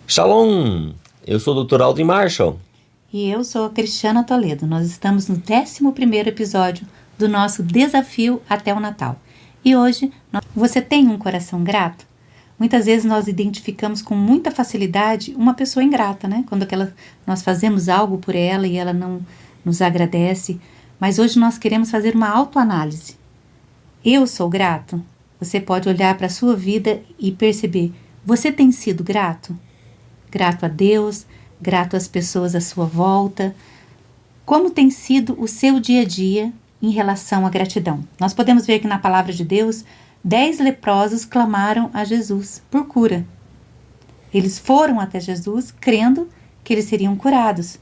Shalom! Eu sou o Dr. Aldrin Marshall. E eu sou a Cristiana Toledo. Nós estamos no 11º episódio do nosso Desafio até o Natal. E hoje, você tem um coração grato? Muitas vezes nós identificamos com muita facilidade uma pessoa ingrata, né? Quando nós fazemos algo por ela e ela não nos agradece. Mas hoje nós queremos fazer uma autoanálise. Eu sou grato? Você pode olhar para a sua vida e perceber, você tem sido grato? Grato a Deus, grato às pessoas à sua volta. Como tem sido o seu dia a dia em relação à gratidão? Nós podemos ver que na palavra de Deus, 10 leprosos clamaram a Jesus por cura. Eles foram até Jesus crendo que eles seriam curados.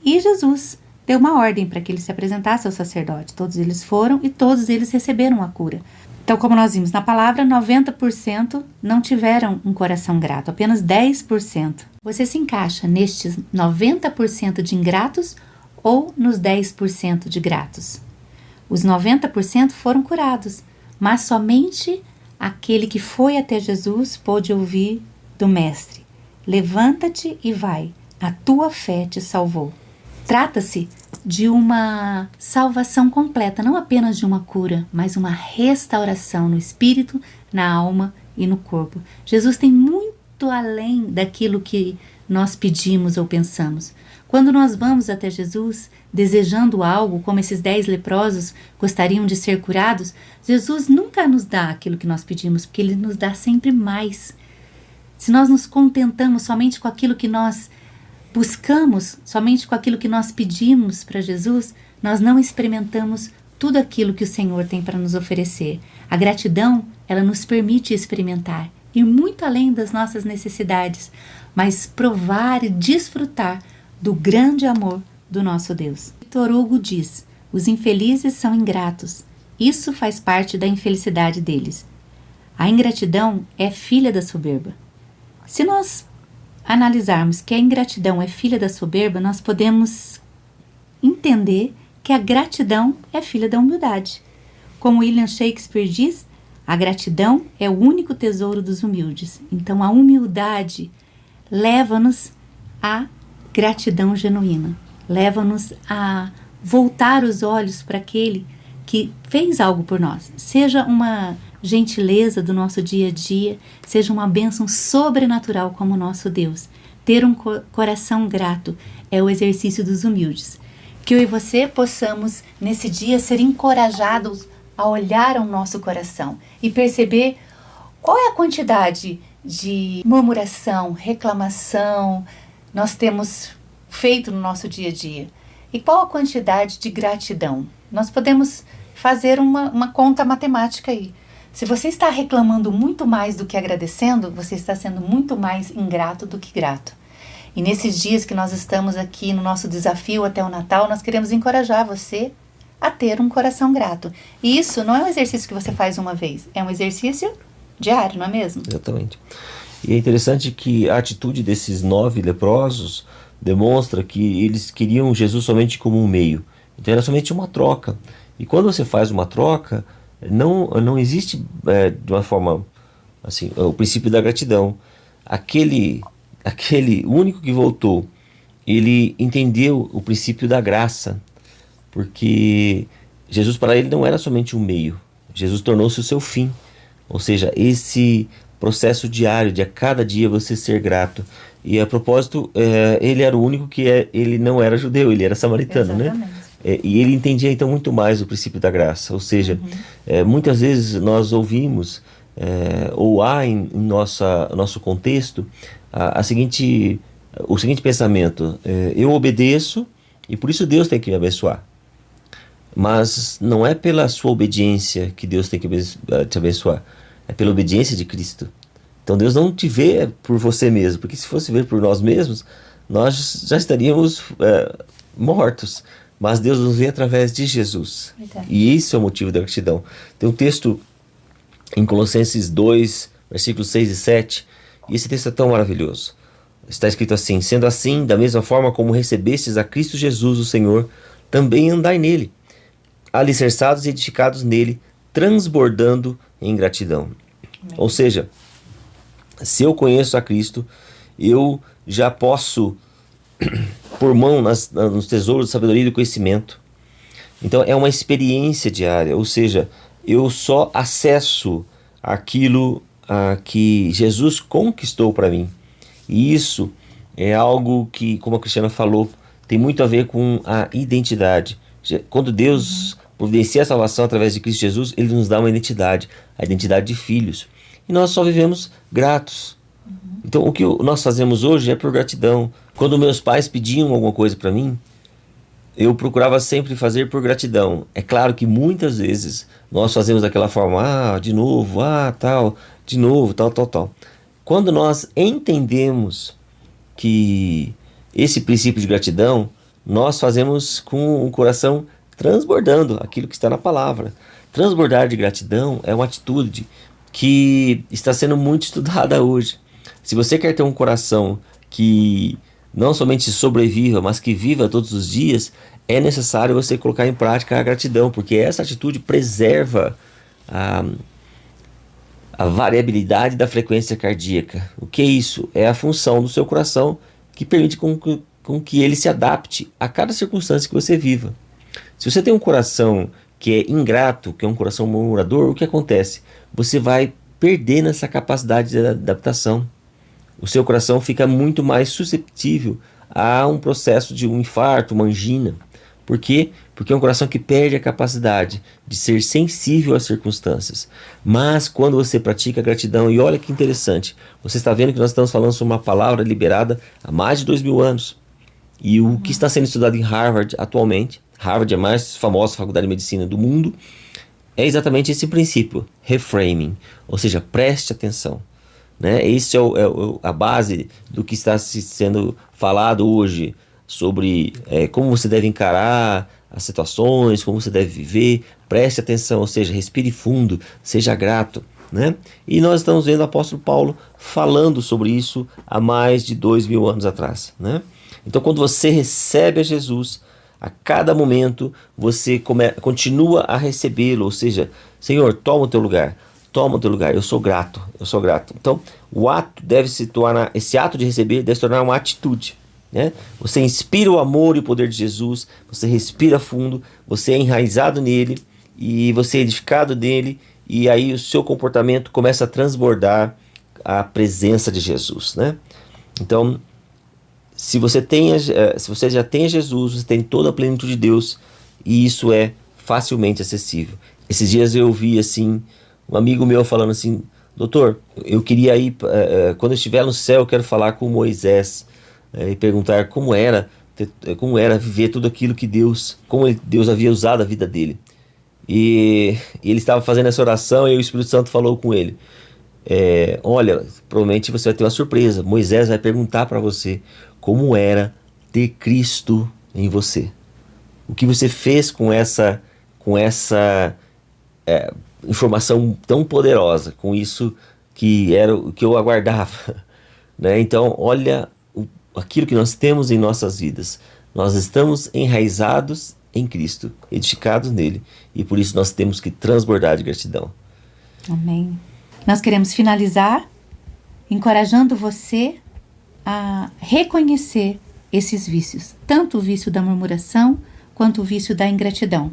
E Jesus deu uma ordem para que ele se apresentasse ao sacerdote. Todos eles foram e todos eles receberam a cura. Então, como nós vimos na palavra, 90% não tiveram um coração grato, apenas 10%. Você se encaixa nestes 90% de ingratos ou nos 10% de gratos? Os 90% foram curados, mas somente aquele que foi até Jesus pôde ouvir do Mestre: levanta-te e vai, a tua fé te salvou. Trata-se de uma salvação completa, não apenas de uma cura, mas uma restauração no espírito, na alma e no corpo. Jesus tem muito além daquilo que nós pedimos ou pensamos. Quando nós vamos até Jesus desejando algo, como esses 10 leprosos gostariam de ser curados, Jesus nunca nos dá aquilo que nós pedimos, porque Ele nos dá sempre mais. Se nós nos contentamos somente com aquilo que nós buscamos, somente com aquilo que nós pedimos para Jesus, nós não experimentamos tudo aquilo que o Senhor tem para nos oferecer. A gratidão, ela nos permite experimentar, ir muito além das nossas necessidades, mas provar e desfrutar do grande amor do nosso Deus. Victor Hugo diz: os infelizes são ingratos. Isso faz parte da infelicidade deles. A ingratidão é filha da soberba. Se nós analisarmos que a ingratidão é filha da soberba, nós podemos entender que a gratidão é filha da humildade. Como William Shakespeare diz, a gratidão é o único tesouro dos humildes. Então a humildade leva-nos à gratidão genuína, leva-nos a voltar os olhos para aquele que fez algo por nós, seja uma gentileza do nosso dia a dia, seja uma bênção sobrenatural como o nosso Deus. Ter um coração grato é o exercício dos humildes. Que eu e você possamos, nesse dia, ser encorajados a olhar ao nosso coração e perceber qual é a quantidade de murmuração, reclamação nós temos feito no nosso dia a dia. E qual a quantidade de gratidão? Nós podemos fazer uma conta matemática aí. Se você está reclamando muito mais do que agradecendo, você está sendo muito mais ingrato do que grato. E nesses dias que nós estamos aqui no nosso desafio até o Natal, nós queremos encorajar você a ter um coração grato. E isso não é um exercício que você faz uma vez, é um exercício diário, não é mesmo? Exatamente. E é interessante que a atitude desses 9 leprosos demonstra que eles queriam Jesus somente como um meio. Então era somente uma troca. E quando você faz uma troca, não existe de uma forma assim o princípio da gratidão. Aquele único que voltou, ele entendeu o princípio da graça, porque Jesus para ele não era somente um meio. Jesus tornou-se o seu fim. Ou seja, esse processo diário de a cada dia você ser grato. E a propósito, ele era o único que ele não era judeu, ele era samaritano, Exatamente. né? E ele entendia então muito mais o princípio da graça. Ou seja, muitas vezes nós ouvimos, ou há em nosso contexto, o seguinte pensamento: eu obedeço e por isso Deus tem que me abençoar. Mas não é pela sua obediência que Deus tem que te abençoar, é pela obediência de Cristo. Então Deus não te vê por você mesmo, porque se fosse ver por nós mesmos, nós já estaríamos mortos. Mas Deus nos vê através de Jesus. Verdade. E isso é o motivo da gratidão. Tem um texto em Colossenses 2, versículos 6 e 7, e esse texto é tão maravilhoso. Está escrito assim: sendo assim, da mesma forma como recebestes a Cristo Jesus, o Senhor, também andai nele, alicerçados e edificados nele, transbordando em gratidão. Ou seja, se eu conheço a Cristo, eu já posso pôr mão nos tesouros da sabedoria e do conhecimento. Então é uma experiência diária, ou seja, eu só acesso aquilo que Jesus conquistou para mim. E isso é algo que, como a Cristiana falou, tem muito a ver com a identidade. Quando Deus providencia a salvação através de Cristo Jesus, Ele nos dá uma identidade, a identidade de filhos. E nós só vivemos gratos. Então o que nós fazemos hoje é por gratidão. Quando meus pais pediam alguma coisa para mim, eu procurava sempre fazer por gratidão. É claro que muitas vezes nós fazemos daquela forma, de novo, tal, de novo, tal. Quando nós entendemos que esse princípio de gratidão, nós fazemos com o coração transbordando aquilo que está na palavra. Transbordar de gratidão é uma atitude que está sendo muito estudada hoje. Se você quer ter um coração que não somente sobreviva, mas que viva todos os dias, é necessário você colocar em prática a gratidão, porque essa atitude preserva a variabilidade da frequência cardíaca. O que é isso? É a função do seu coração que permite com que ele se adapte a cada circunstância que você viva. Se você tem um coração que é ingrato, que é um coração murmurador, o que acontece? Você vai perder nessa capacidade de adaptação. O seu coração fica muito mais susceptível a um processo de um infarto, uma angina. Por quê? Porque é um coração que perde a capacidade de ser sensível às circunstâncias. Mas quando você pratica a gratidão, e olha que interessante, você está vendo que nós estamos falando sobre uma palavra liberada há mais de 2000 anos. E o que está sendo estudado em Harvard atualmente, Harvard é a mais famosa faculdade de medicina do mundo, é exatamente esse princípio, reframing, ou seja, preste atenção. Né? Esse é a base do que está sendo falado hoje sobre como você deve encarar as situações, como você deve viver. Preste atenção, ou seja, respire fundo, seja grato. Né? E nós estamos vendo o apóstolo Paulo falando sobre isso há mais de 2000 anos atrás. Né? Então quando você recebe a Jesus, a cada momento você continua a recebê-lo, ou seja, Senhor, toma o teu lugar. Toma o teu lugar, eu sou grato. Então, esse ato de receber deve se tornar uma atitude. Né? Você inspira o amor e o poder de Jesus, você respira fundo, você é enraizado nele, e você é edificado nele, e aí o seu comportamento começa a transbordar a presença de Jesus. Né? Então, se você já tem Jesus, você tem toda a plenitude de Deus, e isso é facilmente acessível. Esses dias eu vi assim, um amigo meu falando assim, doutor, eu queria ir, quando eu estiver no céu, eu quero falar com Moisés e perguntar como era viver tudo aquilo que Deus havia usado a vida dele. E ele estava fazendo essa oração e o Espírito Santo falou com ele, olha, provavelmente você vai ter uma surpresa, Moisés vai perguntar para você como era ter Cristo em você. O que você fez com essa informação tão poderosa, com isso que era o que eu aguardava. Né? Então, olha aquilo que nós temos em nossas vidas. Nós estamos enraizados em Cristo, edificados nele, e por isso nós temos que transbordar de gratidão. Amém. Nós queremos finalizar encorajando você a reconhecer esses vícios, tanto o vício da murmuração quanto o vício da ingratidão.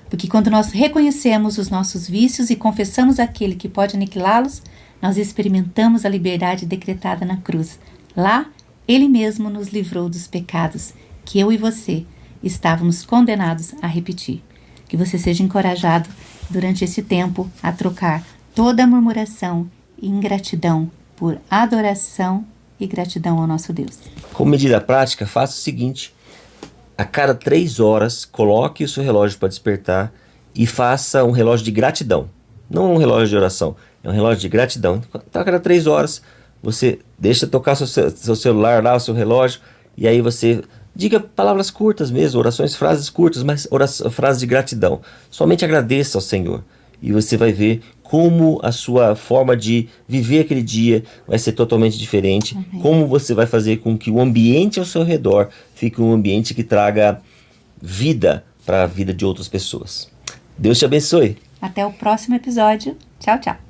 Porque quando nós reconhecemos os nossos vícios e confessamos aquele que pode aniquilá-los, nós experimentamos a liberdade decretada na cruz. Lá, Ele mesmo nos livrou dos pecados que eu e você estávamos condenados a repetir. Que você seja encorajado durante esse tempo a trocar toda a murmuração e ingratidão por adoração e gratidão ao nosso Deus. Como medida prática, faça o seguinte: a cada 3 horas, coloque o seu relógio para despertar e faça um relógio de gratidão. Não um relógio de oração, é um relógio de gratidão. Então, a cada 3 horas, você deixa tocar seu celular lá, o seu relógio, e aí você diga palavras curtas mesmo, orações, frases curtas, mas frases de gratidão. Somente agradeça ao Senhor. E você vai ver como a sua forma de viver aquele dia vai ser totalmente diferente. Amém. Como você vai fazer com que o ambiente ao seu redor fique um ambiente que traga vida para a vida de outras pessoas. Deus te abençoe. Até o próximo episódio. Tchau, tchau.